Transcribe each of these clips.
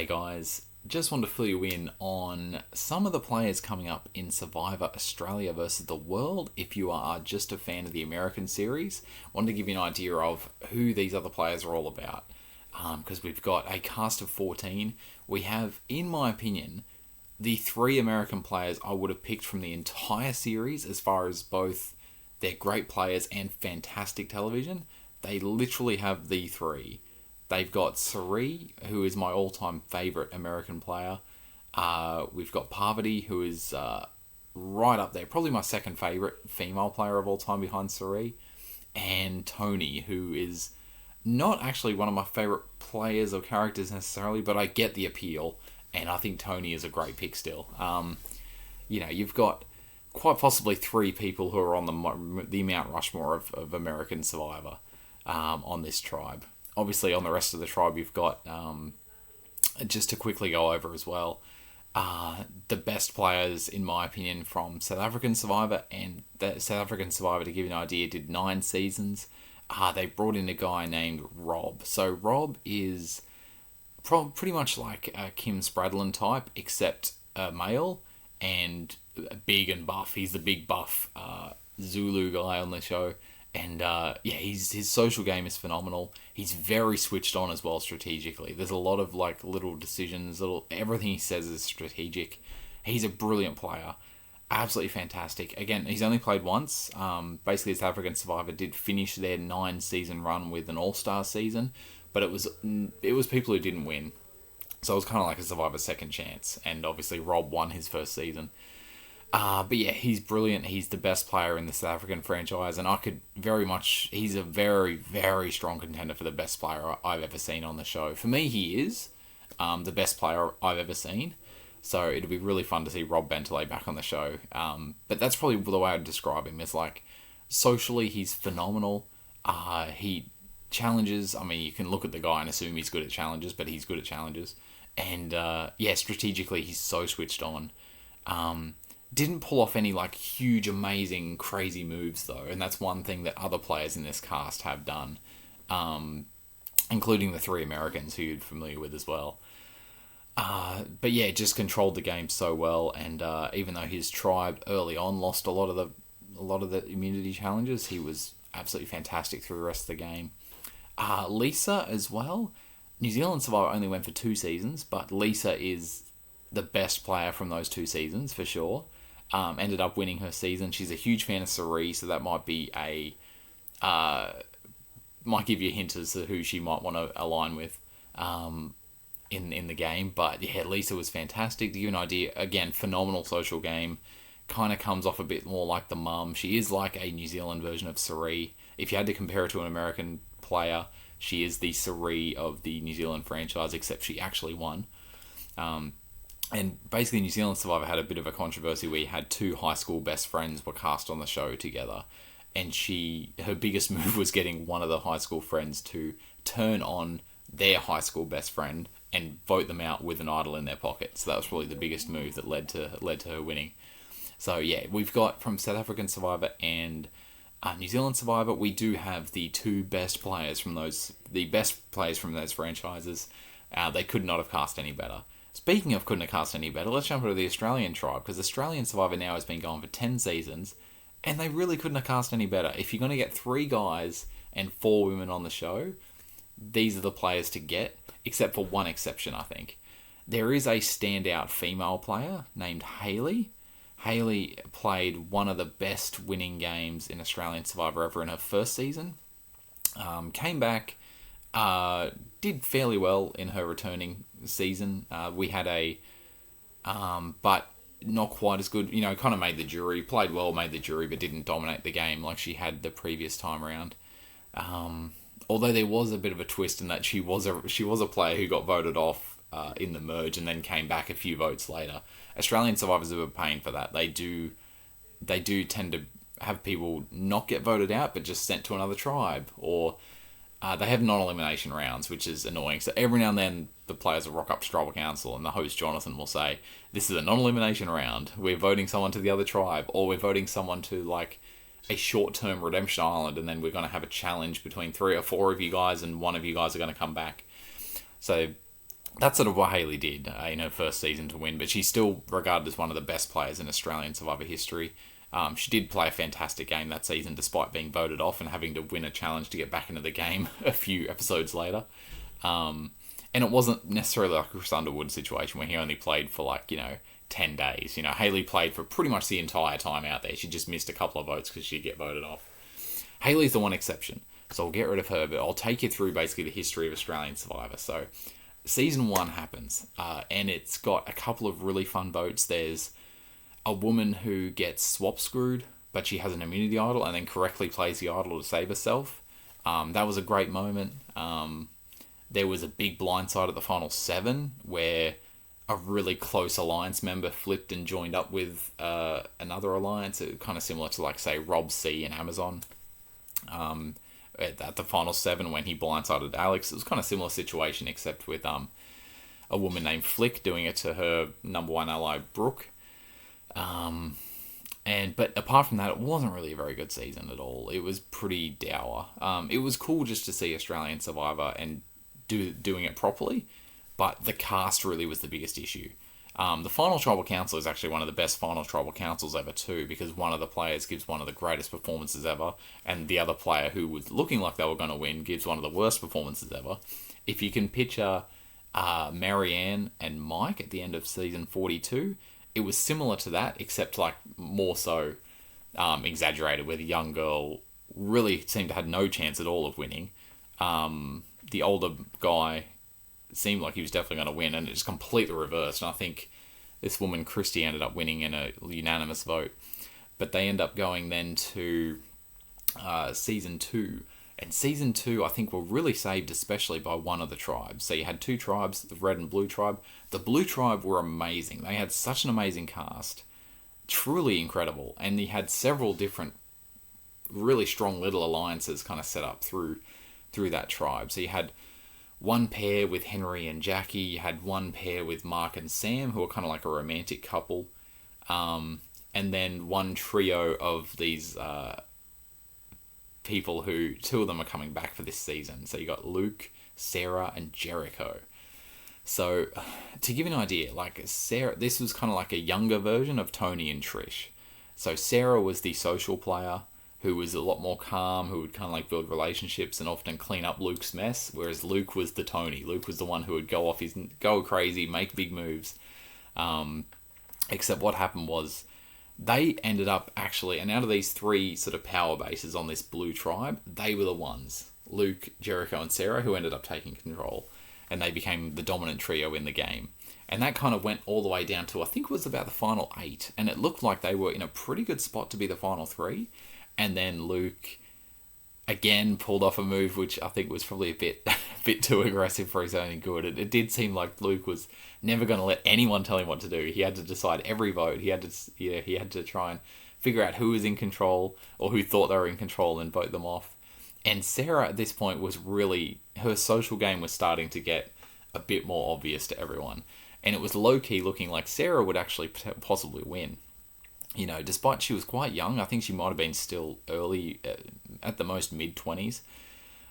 G'day guys, just wanted to fill you in on some of the players coming up in Survivor Australia versus the world. If you are just a fan of the American series, wanted to give you an idea of who these other players are all about. Because we've got a cast of 14. We have, in my opinion, the 3 American players I would have picked from the entire series as far as both they're great players and fantastic television. They literally have the 3. They've got Cirie, who is my all-time favourite American player. We've got Parvati, who is right up there. Probably my second favourite female player of all time behind Cirie. And Tony, who is not actually one of my favourite players or characters necessarily, but I get the appeal. And I think Tony is a great pick still. You've got quite possibly 3 people who are on the Mount Rushmore of American Survivor on this tribe. Obviously, on the rest of the tribe, you've got, just to quickly go over as well, the best players, in my opinion, from South African Survivor. And the South African Survivor, to give you an idea, did 9 seasons. They brought in a guy named Rob. So Rob is pretty much like a Kim Spradlin type, except a male and big and buff. He's the big buff Zulu guy on the show. And his social game is phenomenal. He's very switched on as well strategically. There's a lot of little decisions, everything he says is strategic. He's a brilliant player, absolutely fantastic. Again, he's only played once. Basically, South African Survivor did finish their 9-season run with an All-Star season, but it was people who didn't win, so it was kind of like a Survivor second chance. And obviously, Rob won his first season. But yeah, he's brilliant. He's the best player in the South African franchise, and he's a very, very strong contender for the best player I've ever seen on the show. For me, he is the best player I've ever seen. So it'll be really fun to see Rob Bentley back on the show. But that's probably the way I'd describe him. Is socially, he's phenomenal. He challenges. I mean, you can look at the guy and assume he's good at challenges, but he's good at challenges. And strategically, he's so switched on. Didn't pull off any huge, amazing, crazy moves though, and that's one thing that other players in this cast have done, including the 3 Americans who you're familiar with as well. But yeah, just controlled the game so well, and even though his tribe early on lost a lot of the immunity challenges, he was absolutely fantastic through the rest of the game. Lisa as well. New Zealand Survivor only went for 2 seasons, but Lisa is the best player from those 2 seasons for sure. Ended up winning her season. She's a huge fan of Cirie, so that might be might give you a hint as to who she might want to align with in the game. But yeah, Lisa was fantastic. To give you an idea, again, phenomenal social game. Kind of comes off a bit more like the mum. She is like a New Zealand version of Cirie. If you had to compare her to an American player, she is the Cirie of the New Zealand franchise, except she actually won. And basically, New Zealand Survivor had a bit of a controversy where you had 2 high school best friends were cast on the show together. And her biggest move was getting one of the high school friends to turn on their high school best friend and vote them out with an idol in their pocket. So that was probably the biggest move that led to her winning. So yeah, we've got from South African Survivor and New Zealand Survivor, we do have the 2 best players from those franchises. They could not have cast any better. Speaking of couldn't have cast any better, let's jump into the Australian tribe, because Australian Survivor now has been going for 10 seasons, and they really couldn't have cast any better. If you're going to get 3 guys and 4 women on the show, these are the players to get, except for one exception, I think. There is a standout female player named Hayley. Hayley played one of the best winning games in Australian Survivor ever in her first season. Came back, did fairly well in her returning season. We had but not quite as good. Kind of made the jury. Played well, made the jury, but didn't dominate the game like she had the previous time around. Although there was a bit of a twist in that she was a player who got voted off in the merge and then came back a few votes later. Australian Survivors are paying for that. They do tend to have people not get voted out, but just sent to another tribe, or they have non-elimination rounds, which is annoying. So every now and then, the players will rock up to Tribal Council, and the host, Jonathan, will say, this is a non-elimination round. We're voting someone to the other tribe, or we're voting someone to, a short-term Redemption Island, and then we're going to have a challenge between 3 or 4 of you guys, and one of you guys are going to come back. So That's sort of what Hayley did in her first season to win, but she's still regarded as one of the best players in Australian Survivor history. She did play a fantastic game that season despite being voted off and having to win a challenge to get back into the game a few episodes later. And it wasn't necessarily like a Chris Underwood situation where he only played for 10 days. Hayley played for pretty much the entire time out there. She just missed a couple of votes because she'd get voted off. Hayley's the one exception, so I'll get rid of her, but I'll take you through basically the history of Australian Survivor. So season 1 happens, and it's got a couple of really fun votes. There's a woman who gets swap screwed, but she has an immunity idol and then correctly plays the idol to save herself. That was a great moment. There was a big blindside at the final 7 where a really close alliance member flipped and joined up with another alliance, kind of similar to, say, Rob C and Amazon. At the final 7 when he blindsided Alex, it was kind of similar situation except with a woman named Flick doing it to her number 1 ally Brooke. But apart from that, it wasn't really a very good season at all. It was pretty dour. It was cool just to see Australian Survivor and doing it properly, but the cast really was the biggest issue. The final Tribal Council is actually one of the best final Tribal Councils ever too, because one of the players gives one of the greatest performances ever, and the other player who was looking like they were going to win gives one of the worst performances ever. If you can picture Marianne and Mike at the end of season 42, it was similar to that, except more so exaggerated, where the young girl really seemed to have no chance at all of winning. The older guy seemed like he was definitely going to win, and it's completely reversed. And I think this woman, Christy, ended up winning in a unanimous vote. But they end up going then to season 2. And season 2, I think, were really saved especially by one of the tribes. So you had 2 tribes, the Red and Blue tribe. The Blue tribe were amazing. They had such an amazing cast. Truly incredible. And you had several different really strong little alliances kind of set up through that tribe. So you had one pair with Henry and Jackie. You had one pair with Mark and Sam, who were kind of like a romantic couple. And then one trio of these people who, 2 of them are coming back for this season. So you got Luke, Sarah, and Jericho. So to give you an idea, Sarah, this was kind of like a younger version of Tony and Trish. So Sarah was the social player who was a lot more calm, who would kind of build relationships and often clean up Luke's mess, whereas Luke was the Tony. Luke was the one who would go crazy, make big moves. Except what happened was they ended up actually, and out of these 3 sort of power bases on this Blue tribe, they were the ones, Luke, Jericho, and Sarah, who ended up taking control, and they became the dominant trio in the game. And that kind of went all the way down to, I think it was about the final 8, and it looked like they were in a pretty good spot to be the final 3. And then Luke again pulled off a move which I think was probably a bit too aggressive for his own good. It did seem like Luke was never going to let anyone tell him what to do. He had to decide every vote. He had to try and figure out who was in control or who thought they were in control and vote them off. And Sarah at this point was really, her social game was starting to get a bit more obvious to everyone. And it was low-key looking like Sarah would actually possibly win. Despite she was quite young, I think she might have been still early, at the most mid-20s.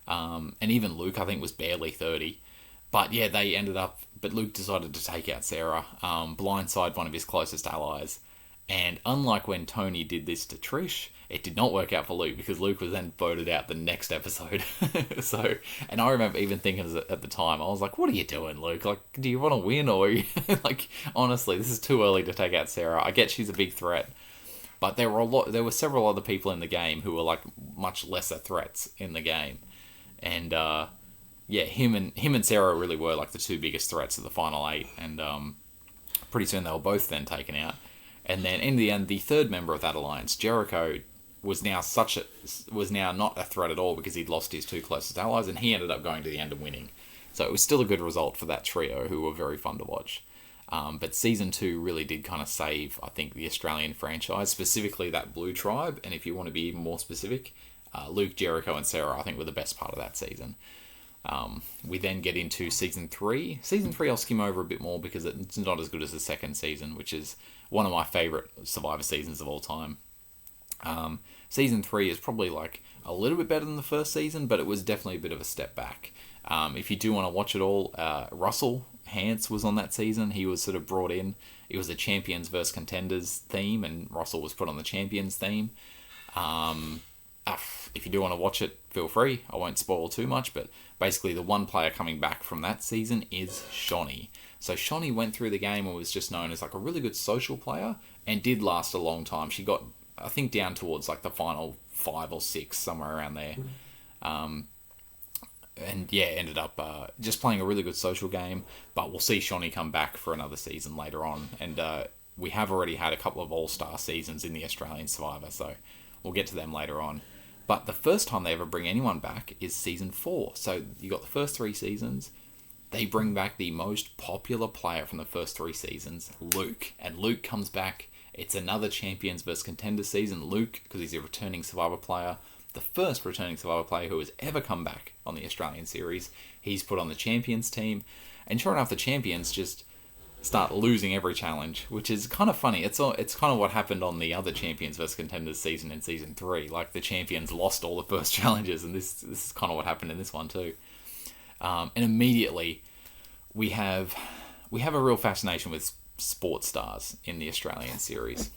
And even Luke, I think, was barely 30. But yeah, but Luke decided to take out Sarah, blindside one of his closest allies. And unlike when Tony did this to Trish, it did not work out for Luke, because Luke was then voted out the next episode. And I remember even thinking at the time, I was like, what are you doing, Luke? Do you want to win, or honestly, this is too early to take out Sarah. I get she's a big threat, but there were several other people in the game who were much lesser threats in the game. And him and Sarah really were the 2 biggest threats of the final 8, and pretty soon they were both then taken out. And then in the end, the 3rd member of that alliance, Jericho, was now not a threat at all, because he'd lost his 2 closest allies, and he ended up going to the end and winning. So it was still a good result for that trio, who were very fun to watch. But season 2 really did kind of save, I think, the Australian franchise, specifically that Blue tribe. And if you want to be even more specific, Luke, Jericho, and Sarah, I think, were the best part of that season. We then get into season 3. Season 3 I'll skim over a bit more, because it's not as good as the second season, which is one of my favourite Survivor seasons of all time. Season 3 is probably a little bit better than the first season, but it was definitely a bit of a step back. If you do want to watch it all, Russell, Hance was on that season. He was sort of brought in. It was a champions versus contenders theme, and Russell was put on the champions theme. If you do want to watch it, feel free. I won't spoil too much, but basically the one player coming back from that season is Shonny. So Shonny went through the game and was just known as like a really good social player and did last a long time. She got, I think, down towards like the final 5 or 6, somewhere around there. And yeah, ended up just playing a really good social game. But we'll see Shonny come back for another season later on. And we have already had a couple of all-star seasons in the Australian Survivor, so we'll get to them later on. But the first time they ever bring anyone back is season 4. So you got the first 3 seasons. They bring back the most popular player from the first 3 seasons, Luke. And Luke comes back. It's another Champions vs. Contenders season. Luke, because he's a returning Survivor player, the first returning Survivor player who has ever come back on the Australian series. He's put on the Champions team. And sure enough, the Champions just start losing every challenge, which is kind of funny. It's kind of what happened on the other Champions vs. Contenders season in season 3. Like, the Champions lost all the first challenges, and this is kind of what happened in this one too. And immediately, we have a real fascination with sports stars in the Australian series.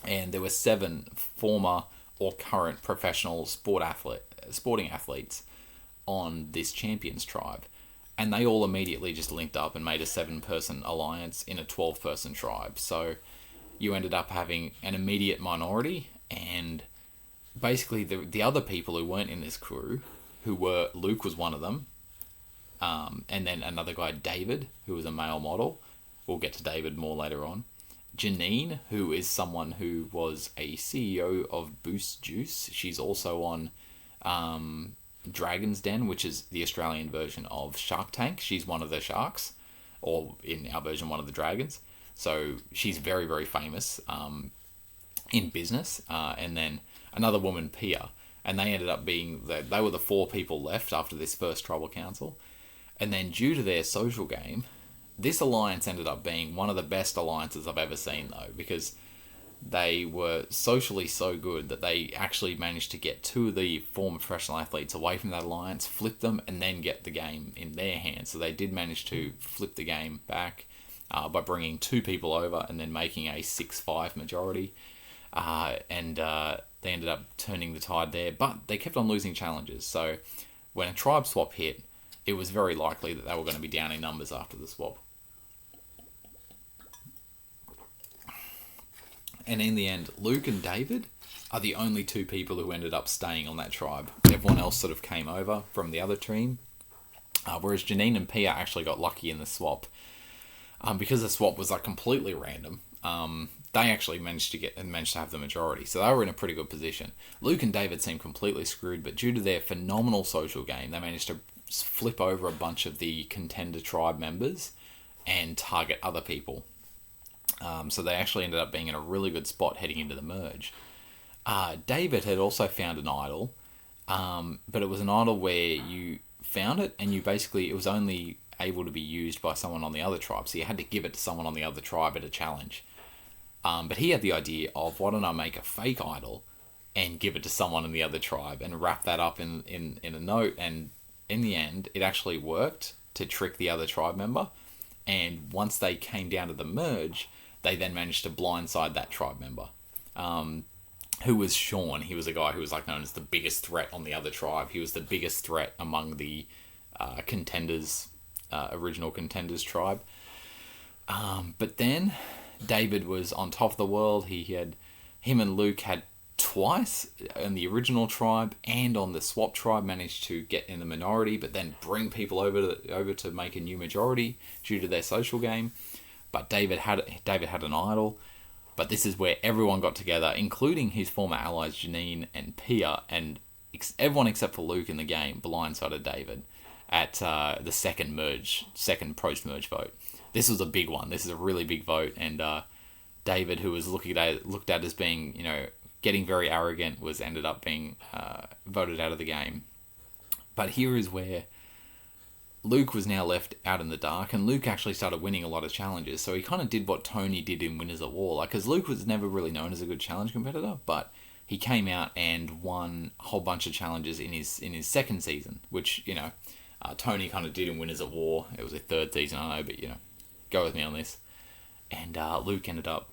And there were 7 former or current professional sporting athletes on this Champions tribe. And they all immediately just linked up and made a 7-person alliance in a 12-person tribe. So you ended up having an immediate minority, and basically the other people who weren't in this crew, who were, Luke was one of them, and then another guy, David, who was a male model. We'll get to David more later on. Janine, who is someone who was a CEO of Boost Juice. She's also on Dragon's Den, which is the Australian version of Shark Tank. She's one of the sharks, or in our version, one of the dragons. So she's very, very famous in business. And then another woman, Pia. And they ended up being, they were the 4 people left after this first tribal council. And then due to their social game, this alliance ended up being one of the best alliances I've ever seen, though, because they were socially so good that they actually managed to get 2 of the former professional athletes away from that alliance, flip them, and then get the game in their hands. So they did manage to flip the game back by bringing 2 people over and then making a 6-5 majority. And they ended up turning the tide there, but they kept on losing challenges. So when a tribe swap hit, it was very likely that they were going to be down in numbers after the swap. And in the end, Luke and David are the only 2 people who ended up staying on that tribe. Everyone else sort of came over from the other team. Whereas Janine and Pia actually got lucky in the swap. Because the swap was like completely random, they actually managed to have the majority. So they were in a pretty good position. Luke and David seemed completely screwed, but due to their phenomenal social game, they managed to flip over a bunch of the contender tribe members and target other people. So they actually ended up being in a really good spot heading into the merge. David had also found an idol, but it was an idol where you found it and it was only able to be used by someone on the other tribe, so you had to give it to someone on the other tribe at a challenge. But he had the idea of, why don't I make a fake idol and give it to someone in the other tribe and wrap that up in a note, and in the end, it actually worked to trick the other tribe member. And once they came down to the merge, they then managed to blindside that tribe member, who was Sean. He was a guy who was like known as the biggest threat on the other tribe. He was the biggest threat among the contenders, original contenders tribe. But then David was on top of the world. Him and Luke had twice in the original tribe and on the swap tribe managed to get in the minority, but then bring people over to make a new majority due to their social game. But David had an idol. But this is where everyone got together, including his former allies Janine and Pia, and everyone except for Luke in the game blindsided David at the second post-merge vote. This was a big one. This is a really big vote, and David, who was looked at as being, getting very arrogant, ended up being voted out of the game. But here is where Luke was now left out in the dark, and Luke actually started winning a lot of challenges. So he kind of did what Tony did in Winners at War, because Luke was never really known as a good challenge competitor, but he came out and won a whole bunch of challenges in his second season, which Tony kind of did in Winners at War. It was a third season, I know, but go with me on this. And Luke ended up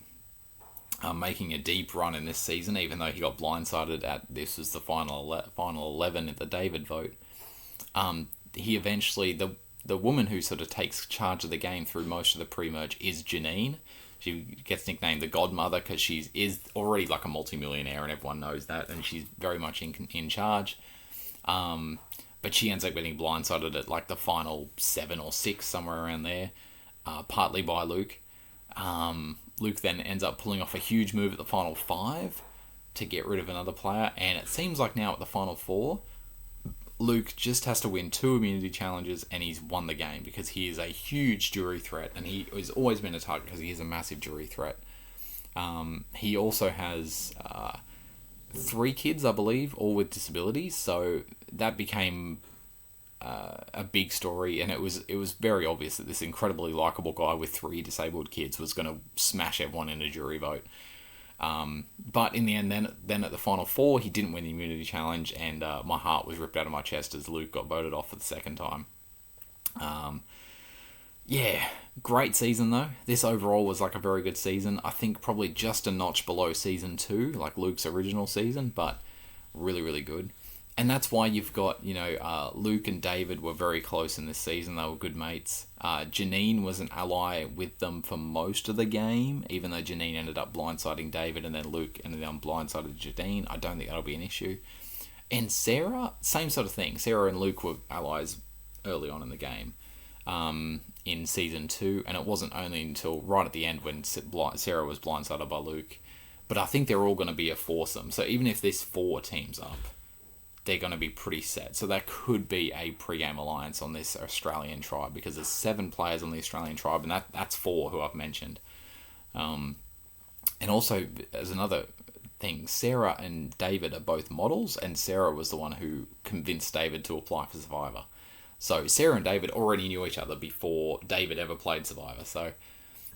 making a deep run in this season, even though he got blindsided at this was the final 11 at the David vote. He eventually, the woman who sort of takes charge of the game through most of the pre-merge is Janine. She gets nicknamed the Godmother because she is already like a multimillionaire and everyone knows that, and she's very much in charge. But she ends up getting blindsided at like the final 7 or 6, somewhere around there, partly by Luke. Luke then ends up pulling off a huge move at the final 5 to get rid of another player, and it seems like now at the final 4, Luke just has to win 2 immunity challenges and he's won the game because he is a huge jury threat, and he has always been a target because he is a massive jury threat. He also has 3 kids, I believe, all with disabilities, so that became a big story, and it was very obvious that this incredibly likable guy with 3 disabled kids was going to smash everyone in a jury vote. But in the end, then at the final 4, he didn't win the immunity challenge, and my heart was ripped out of my chest as Luke got voted off for the second time. Yeah, great season though. This overall was like a very good season. I think probably just a notch below season 2, like Luke's original season, but really, really good. And that's why you've got, Luke and David were very close in this season. They were good mates. Janine was an ally with them for most of the game, even though Janine ended up blindsiding David and then Luke ended up blindsiding Janine. I don't think that'll be an issue. And Sarah, same sort of thing. Sarah and Luke were allies early on in the game in season 2, and it wasn't only until right at the end when Sarah was blindsided by Luke. But I think they're all going to be a foursome. So even if this 4 teams up, they're going to be pretty set. So that could be a pre-game alliance on this Australian tribe, because there's 7 players on the Australian tribe, and that's 4 who I've mentioned. And also, as another thing, Sarah and David are both models, and Sarah was the one who convinced David to apply for Survivor. So Sarah and David already knew each other before David ever played Survivor. So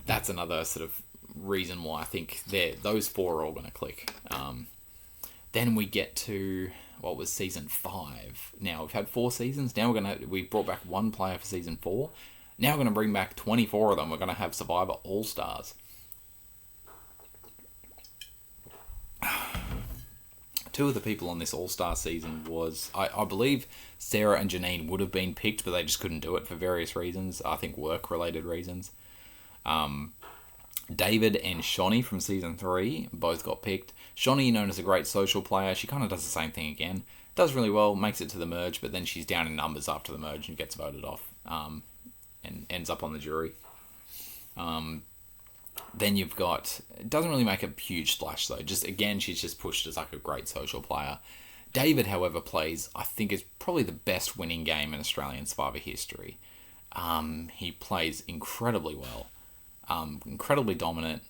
that's another sort of reason why I think those 4 are all going to click. Then we get to what was season 5. Now we've had 4 seasons. Now we brought back 1 player for season 4. Now we're going to bring back 24 of them. We're going to have Survivor All Stars. 2 of the people on this All Star season was, I believe Sarah and Janine would have been picked, but they just couldn't do it for various reasons. I think work related reasons. David and Shonny from season 3 both got picked. Shonny, known as a great social player, she kind of does the same thing again. Does really well, makes it to the merge, but then she's down in numbers after the merge and gets voted off, and ends up on the jury. Then you've got, it doesn't really make a huge splash though. Just again, she's just pushed as like a great social player. David, however, plays, I think, is probably the best winning game in Australian Survivor history. He plays incredibly well. Incredibly dominant,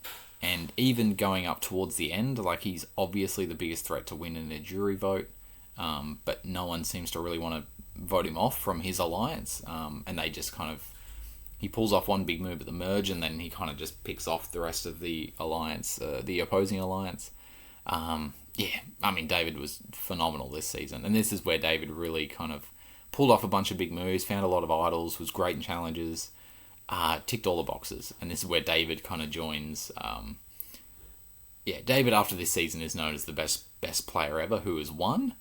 and even going up towards the end, like he's obviously the biggest threat to win in a jury vote, but no one seems to really want to vote him off from his alliance, and they just kind of, he pulls off one big move at the merge, and then he kind of just picks off the rest of the alliance, the opposing alliance. David was phenomenal this season, and this is where David really kind of pulled off a bunch of big moves, found a lot of idols, was great in challenges, ticked all the boxes, and this is where David kind of joins. David after this season is known as the best player ever who has won.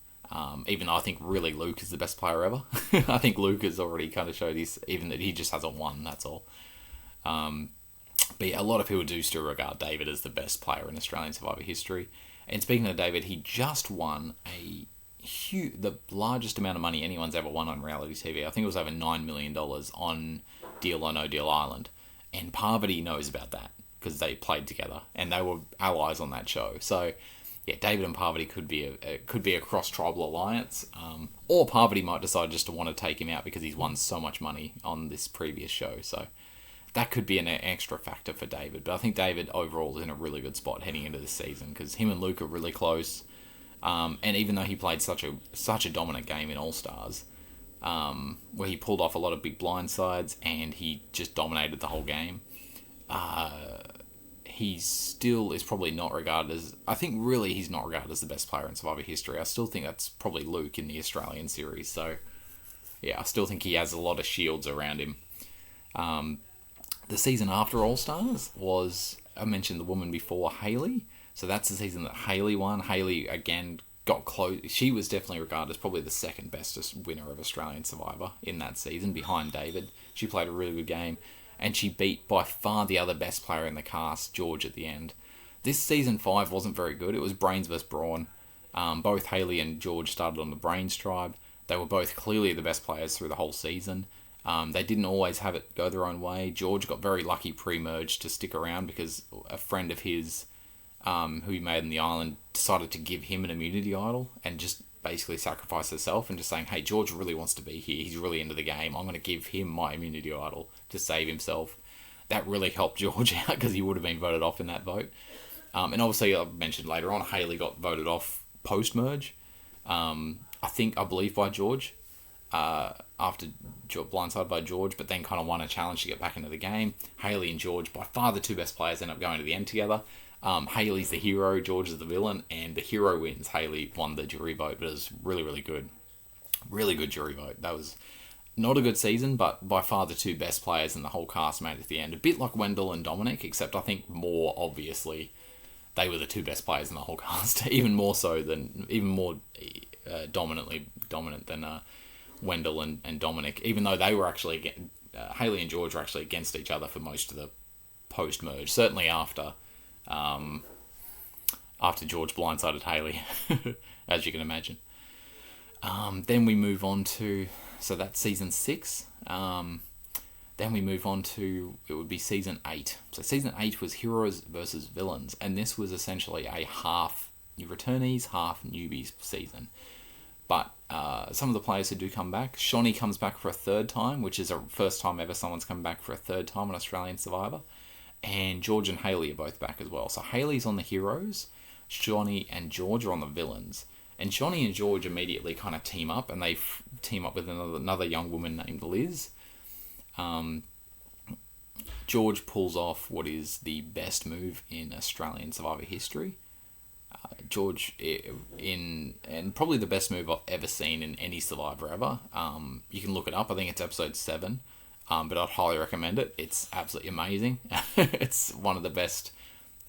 Even though I think really Luke is the best player ever. I think Luke has already kind of showed even that he just hasn't won. That's all. But a lot of people do still regard David as the best player in Australian Survivor history. And speaking of David, he just won the largest amount of money anyone's ever won on reality TV. I think it was over $9 million on Deal or No Deal Island, and Parvati knows about that because they played together and they were allies on that show. So David and Parvati could be a cross-tribal alliance, or Parvati might decide just to want to take him out because he's won so much money on this previous show. So that could be an extra factor for David. But I think David overall is in a really good spot heading into this season because him and Luke are really close. And even though he played such a dominant game in All Stars, where he pulled off a lot of big blindsides and he just dominated the whole game, he still is probably not regarded as, I think really he's not regarded as the best player in Survivor history. I still think that's probably Luke in the Australian series. So I still think he has a lot of shields around him. The season after All Stars was, I mentioned the woman before, Hayley. So that's the season that Hayley won. Hayley, again, got close. She was definitely regarded as probably the second bestest winner of Australian Survivor in that season, behind David. She played a really good game, and she beat by far the other best player in the cast, George, at the end. This season 5 wasn't very good. It was Brains vs Brawn. Both Hayley and George started on the Brains tribe. They were both clearly the best players through the whole season. They didn't always have it go their own way. George got very lucky pre-merge to stick around because a friend of his, who he made in the island, decided to give him an immunity idol and just basically sacrifice herself and just saying, hey, George really wants to be here. He's really into the game. I'm going to give him my immunity idol to save himself. That really helped George out because he would have been voted off in that vote. And obviously, I mentioned later on, Hayley got voted off post-merge. I believe by George. After blindsided by George, but then kind of won a challenge to get back into the game. Hayley and George, by far the two best players, end up going to the end together. Hayley's the hero, George is the villain, and the hero wins. Hayley won the jury vote, but it was really, really good. Really good jury vote. That was not a good season, but by far the two best players in the whole cast made it at the end. A bit like Wendell and Dominic, except I think more obviously they were the two best players in the whole cast. Even more dominant than Wendell and Dominic, even though they were actually Hayley and George were actually against each other for most of the post-merge. Certainly after George blindsided Hayley, as you can imagine. Then we move on to, so that's season 6. Then we move on to, it would be season 8. So season 8 was Heroes versus Villains, and this was essentially a half new returnees, half newbies season. But some of the players who do come back, Shonee comes back for a third time, which is a first time ever someone's come back for a third time on Australian Survivor. And George and Hayley are both back as well. So Hayley's on the heroes, Shonee and George are on the villains. And Shonee and George immediately kind of team up, and they team up with another young woman named Liz. George pulls off what is the best move in Australian Survivor history. George and probably the best move I've ever seen in any Survivor ever. You can look it up. I think it's episode 7, but I'd highly recommend it. It's absolutely amazing. It's one of the best.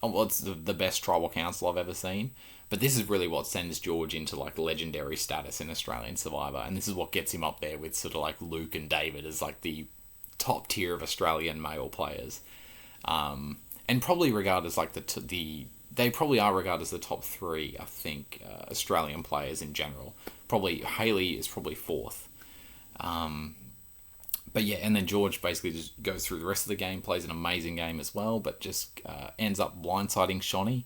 Well, it's the best tribal council I've ever seen. But this is really what sends George into like legendary status in Australian Survivor, and this is what gets him up there with sort of like Luke and David as like the top tier of Australian male players, and probably regarded as like they probably are regarded as the top 3, I think, Australian players in general. Probably Hayley is probably 4th. But yeah, and then George basically just goes through the rest of the game, plays an amazing game as well, but just ends up blindsiding Shonee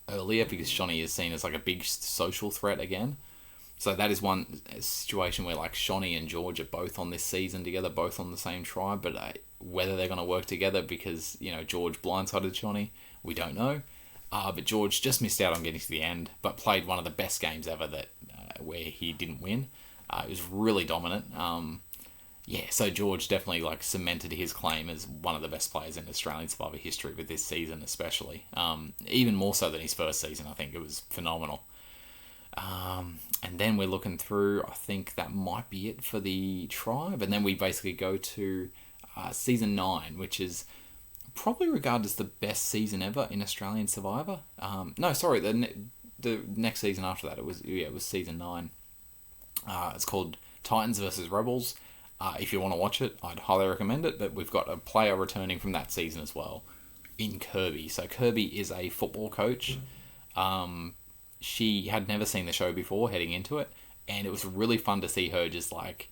earlier because Shonee is seen as like a big social threat again. So that is one situation where like Shonee and George are both on this season together, both on the same tribe, but whether they're going to work together because, George blindsided Shonee, we don't know. But George just missed out on getting to the end, but played one of the best games ever where he didn't win. It was really dominant. So George definitely like cemented his claim as one of the best players in Australian Survivor history with this season especially. Even more so than his first season. I think it was phenomenal. And then we're looking through, I think that might be it for the tribe. And then we basically go to season 9, which is probably regarded as the best season ever in Australian Survivor. The next season after that, it was season 9. It's called Titans versus Rebels. If you want to watch it, I'd highly recommend it. But we've got a player returning from that season as well, in Kirby. So Kirby is a football coach. She had never seen the show before heading into it, and it was really fun to see her just like...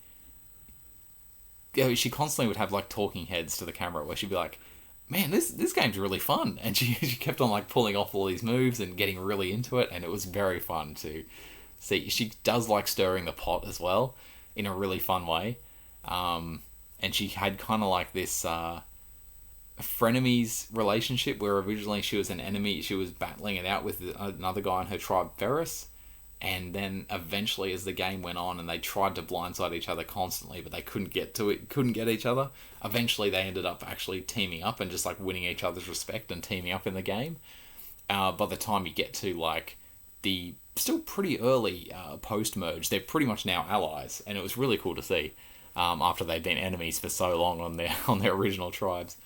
She constantly would have like talking heads to the camera where she'd be like, man, this game's really fun. And she kept on like pulling off all these moves and getting really into it, and it was very fun to see. She does like stirring the pot as well in a really fun way. And she had kind of like this frenemies relationship where originally she was an enemy. She was battling it out with another guy on her tribe, Ferris. And then eventually as the game went on and they tried to blindside each other constantly, but they couldn't get each other. Eventually they ended up actually teaming up and just like winning each other's respect and teaming up in the game. By the time you get to like the still pretty early post-merge, they're pretty much now allies, and it was really cool to see after they'd been enemies for so long on their original tribes.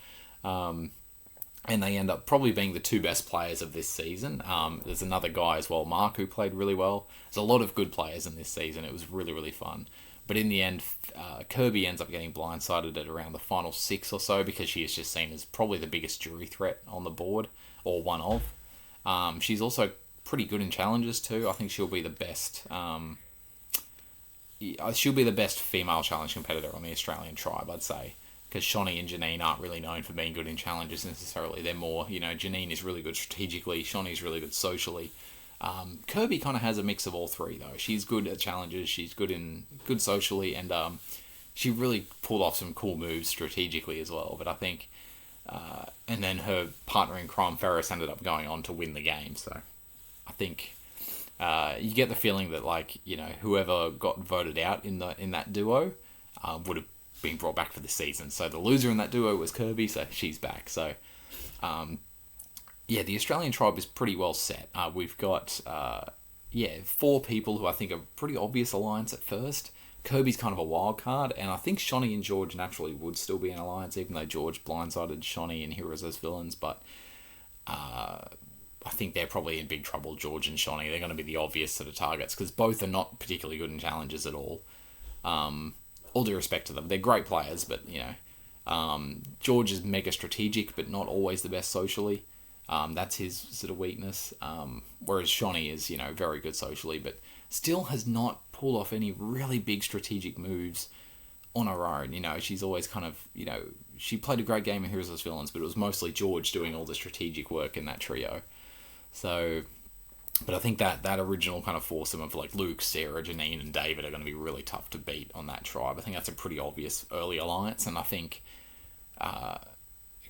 And they end up probably being the two best players of this season. There's another guy as well, Mark, who played really well. There's a lot of good players in this season. It was really, really fun. But in the end, Kirby ends up getting blindsided at around the final 6 or so because she is just seen as probably the biggest jury threat on the board, or one of. She's also pretty good in challenges too. I think she'll be the best. She'll be the best female challenge competitor on the Australian tribe, I'd say. Because Shani and Janine aren't really known for being good in challenges necessarily. They're more, Janine is really good strategically, Shani's really good socially. Kirby kind of has a mix of all three, though. She's good at challenges, she's good socially, and she really pulled off some cool moves strategically as well. But I think, and then her partner in crime, Ferris, ended up going on to win the game. So I think you get the feeling that, whoever got voted out in that duo would have been brought back for the season. So the loser in that duo was Kirby, so she's back. So the Australian tribe is pretty well set. We've got 4 people who I think are pretty obvious alliance at first. Kirby's kind of a wild card, and I think Shani and George naturally would still be an alliance, even though George blindsided Shani and Heroes as villains. But I think they're probably in big trouble, George and Shani. They're going to be the obvious sort of targets, because both are not particularly good in challenges at all. All due respect to them, they're great players, but George is mega strategic, but not always the best socially. That's his sort of weakness. Whereas Shani is, very good socially, but still has not pulled off any really big strategic moves on her own. She's always kind of, she played a great game in Heroes as Villains, but it was mostly George doing all the strategic work in that trio. So, but I think that original kind of foursome of Luke, Sarah, Janine, and David are going to be really tough to beat on that tribe. I think that's a pretty obvious early alliance, and I think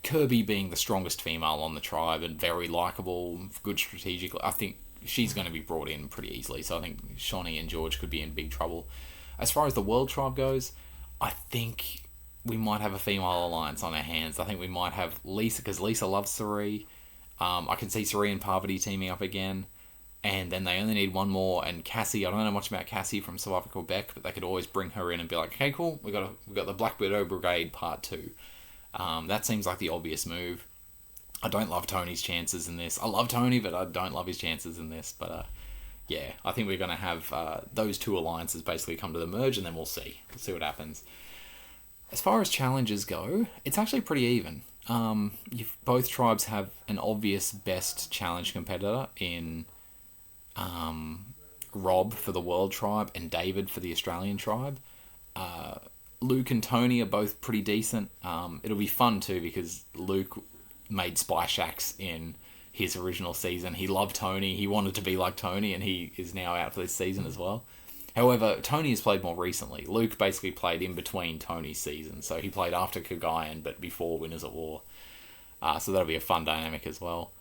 Kirby being the strongest female on the tribe and very likeable, good strategically, I think she's going to be brought in pretty easily. So I think Shani and George could be in big trouble. As far as the world tribe goes, I think we might have a female alliance on our hands. I think we might have Lisa, because Lisa loves Sari. I can see Sari and Parvati teaming up again. And then they only need one more, and Cassie, I don't know much about Cassie from Survivor Quebec, but they could always bring her in and be like, okay, cool, we got the Black Widow Brigade Part 2. That seems like the obvious move. I don't love Tony's chances in this. I love Tony, but I don't love his chances in this. But I think we're going to have those two alliances basically come to the merge, and then we'll see. We'll see what happens. As far as challenges go, it's actually pretty even. Both tribes have an obvious best challenge competitor in Rob for the World Tribe and David for the Australian Tribe. Luke and Tony are both pretty decent. It'll be fun too, because Luke made Spy Shacks in his original season. He loved Tony. He wanted to be like Tony, and he is now out for this season as well. However, Tony has played more recently. Luke basically played in between Tony's seasons. So he played after Kagayan, but before Winners at War. So that'll be a fun dynamic as well.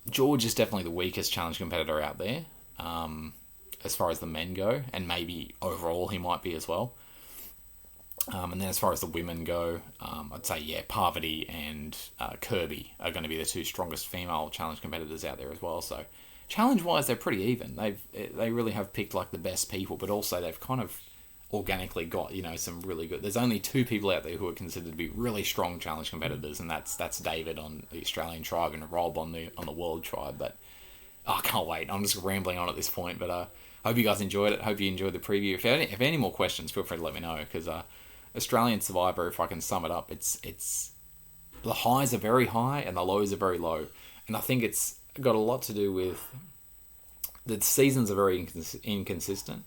George is definitely the weakest challenge competitor out there, as far as the men go, and maybe overall he might be as well. And then as far as the women go, I'd say, Parvati and Kirby are going to be the two strongest female challenge competitors out there as well. So challenge-wise, they're pretty even. They really have picked the best people, but also they've kind of organically got, some really good... There's only 2 people out there who are considered to be really strong challenge competitors, and that's David on the Australian Tribe and Rob on the World Tribe. But I can't wait. I'm just rambling on at this point, but I hope you guys enjoyed it. Hope you enjoyed the preview. If you have any more questions, feel free to let me know, because Australian Survivor, if I can sum it up, it's the highs are very high and the lows are very low, and I think it's got a lot to do with the seasons are very inconsistent.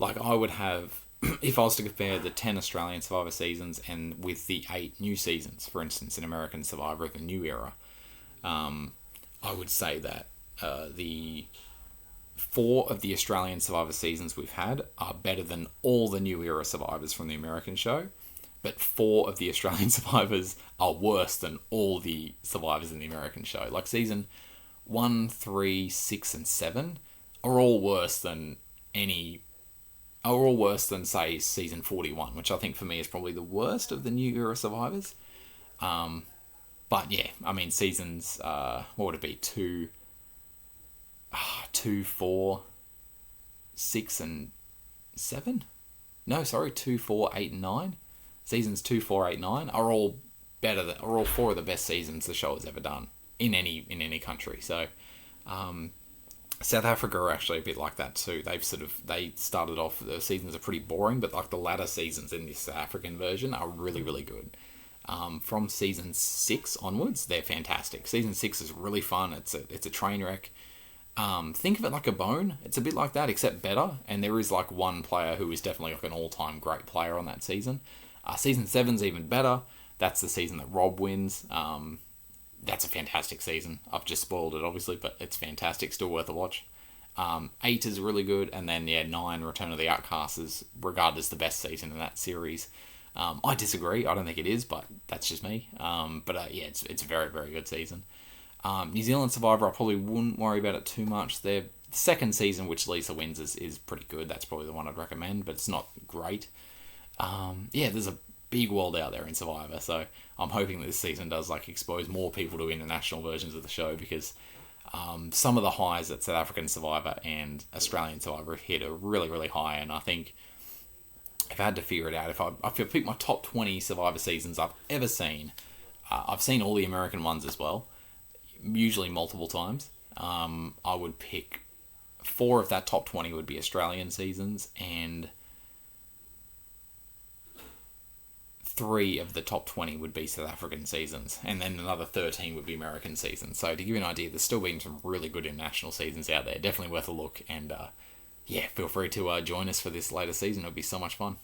I would have, if I was to compare the 10 Australian Survivor seasons and with the 8 new seasons, for instance, in American Survivor of the new era, I would say that the 4 of the Australian Survivor seasons we've had are better than all the new era survivors from the American show, but 4 of the Australian survivors are worse than all the survivors in the American show. Season 1, 3, 6, and 7 are all worse than say season 41, which I think for me is probably the worst of the new era survivors. But yeah, I mean, seasons, what would it be, 2... 2, 4, 6, and 7. No, sorry, 2, 4, 8, and 9. Seasons 2, 4, 8, 9 are all are all 4 of the best seasons the show has ever done in any country. So, South Africa are actually a bit like that too. They started off, the seasons are pretty boring, but like the latter seasons in this South African version are really, really good. From season 6 onwards, they're fantastic. Season 6 is really fun. It's a train wreck. Think of it like a Bone. It's a bit like that, except better. And there is like one player who is definitely like an all-time great player on that season. Season 7's even better. That's the season that Rob wins. That's a fantastic season. I've just spoiled it, obviously, but it's fantastic. Still worth a watch. 8 is really good, and then 9, Return of the Outcasts, is regarded as the best season in that series. I disagree. I don't think it is, but that's just me. It's a very, very good season. New Zealand Survivor, I probably wouldn't worry about it too much. Their second season, which Lisa wins, is pretty good. That's probably the one I'd recommend, but it's not great. There's a big world out there in Survivor, so I'm hoping that this season does like expose more people to international versions of the show, because some of the highs that South African Survivor and Australian Survivor hit are really, really high, and I think if I had to figure it out, if I pick my top 20 Survivor seasons I've ever seen, I've seen all the American ones as well, usually multiple times. I would pick 4 of that top 20 would be Australian seasons, and 3 of the top 20 would be South African seasons, and then another 13 would be American seasons. So to give you an idea, there's still been some really good international seasons out there. Definitely worth a look, and feel free to join us for this later season. It'll be so much fun.